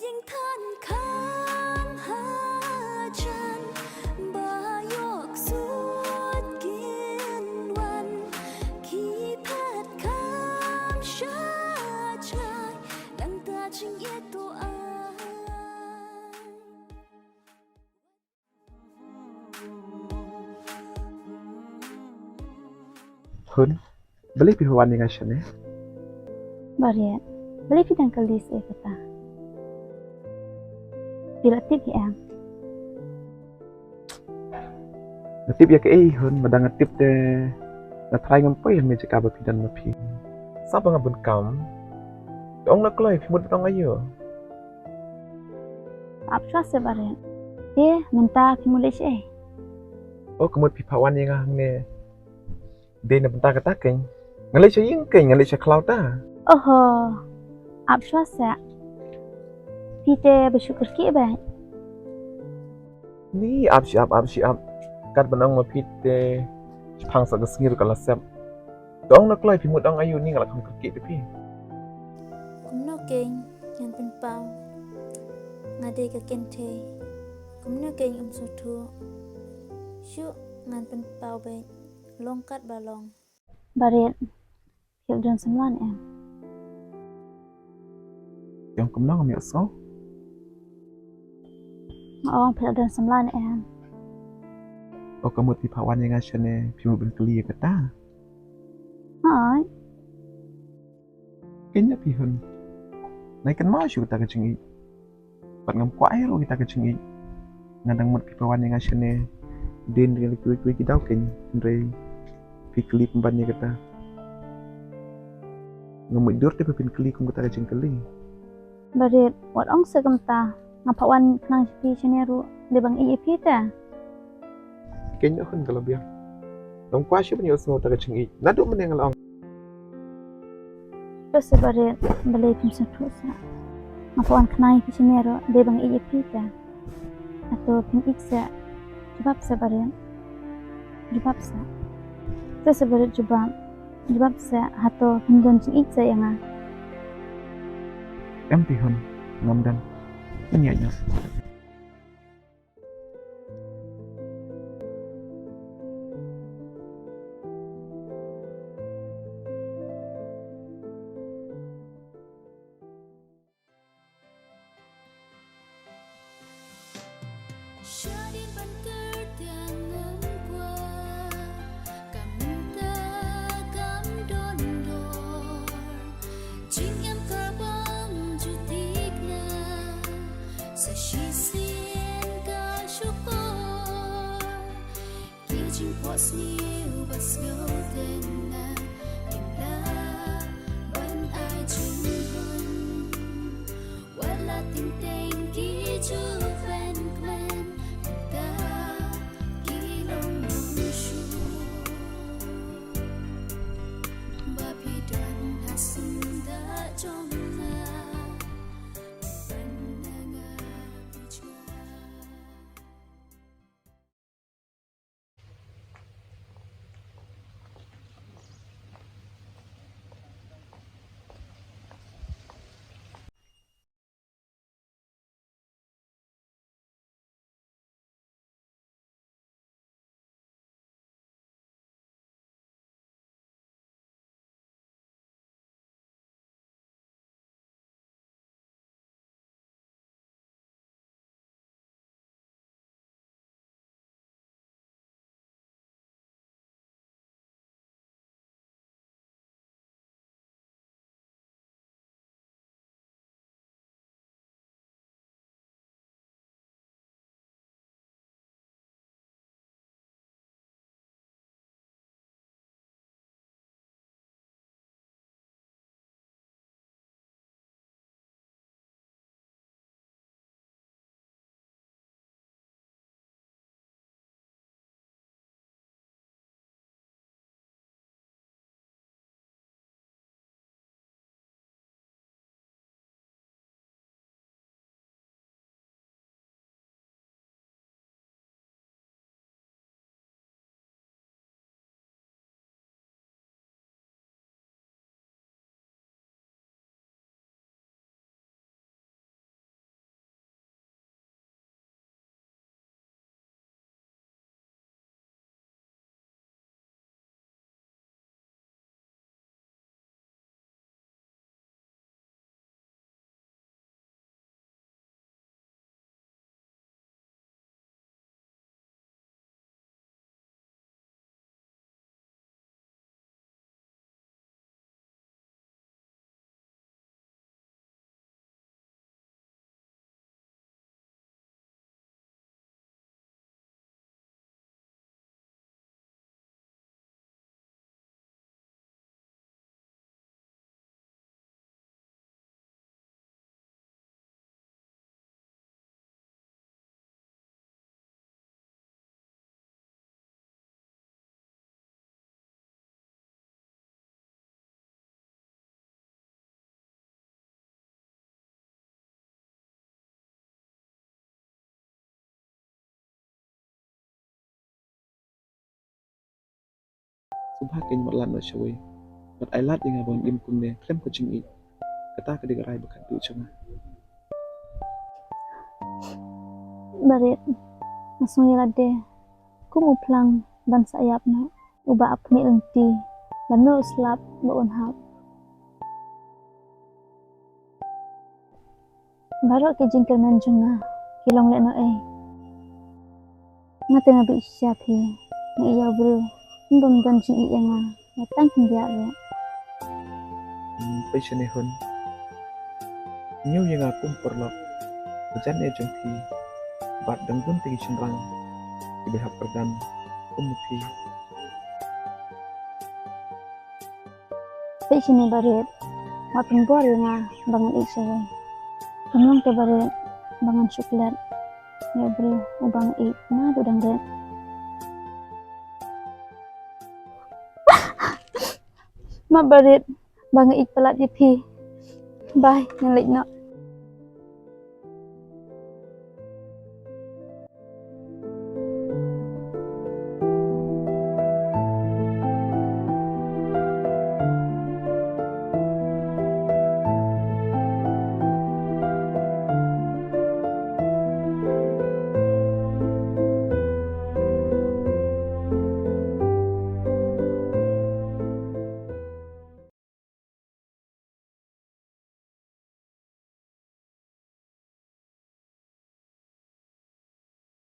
ยิ่งท่านค้างหาฉันบ่ายกสวดกินวันขี้แพทย์ข้ามชาชายดังตาชิงเอียตัวอาย Hun, beli pihawan dengan Shane. Bariat, beli pidang kelis kata. Bila tip ya, Natip ya ke hun, madang natip de na try ngampai yang meja kaba pidan mapi. Sapa ngabun kam? Dong nak kelai pimut dong ayo. apa sih bariat? Minta kimulis Oh, kemut pihawan yang hang ne. De na bentar kata keng. Ngalai cha ying keng, ngalai cha cloud ta. Oh, apa sih? Kita bersyukur kita. Ni ab siap. Kat benang mapi de pang sa gesngir kala sep. Dong nak kelai pimut dong ayo ni ngalak ham kerkit tepi. Cũng nó kênh nhận bên bao ngà đây cả kênh thề cũng nó kênh số thua chú ngàn bên bao bên long cắt bà long Bariat, hiểu đơn sembilan em. Yang kumnang am so. Orang hiểu đơn sembilan em. Oh, kemut pihawan yang Shane pimut ben keli kata. Hai, Kenya pihun. Naikan mau syu kita kecengi. Pat ngam kwai ro kita kecengi. Ngadang mut pipawan yang asane den dari kuik kita ken ndre pikli pembannya kata. Ngamuk dur te pepin keli kum kita keceng keli. bariat, wat ong segemta. Ngapawan kenang sepi ceneru de bang pita. Kenya hun kalau biar. Dong kwai syu penyo semua kita kecengi. Nadu meneng long. Terus bariat, beli kimsa tusa. Ngapawan kenang sepi ceneru de bang pita. Atau pin iksa. Jebab sa bariat. Jebab sa. Terus bariat jebab sa atau pindon cing iksa yang Em pihun ngamdan. Menyanya. Kubhakin matlan no shaway. Mat ailat yang abang im kunne klem ko ching I. Kata ka digaray bakat tu chunga. Barit masung yalade kumu plang ban sayap na uba apni lenti lanu slap baon hap. Baru ke jingkel manjunga kilong le no ngate ngabi siapi ni iya bro ndom ban jing I nga matang hindia ro. Paisa ne hun. Nyu yang akum perlok. Hujan e jengki. Bat dang pun tinggi cenderang. Dibehap perdan. Kumupi. Pe sini barit mateng bor nga bangan isaway. Kamlang ke barit bangan suklat. Ya bro ubang I na dudang red. Ma barit bangan I pelat jipi. Bye ngelik no.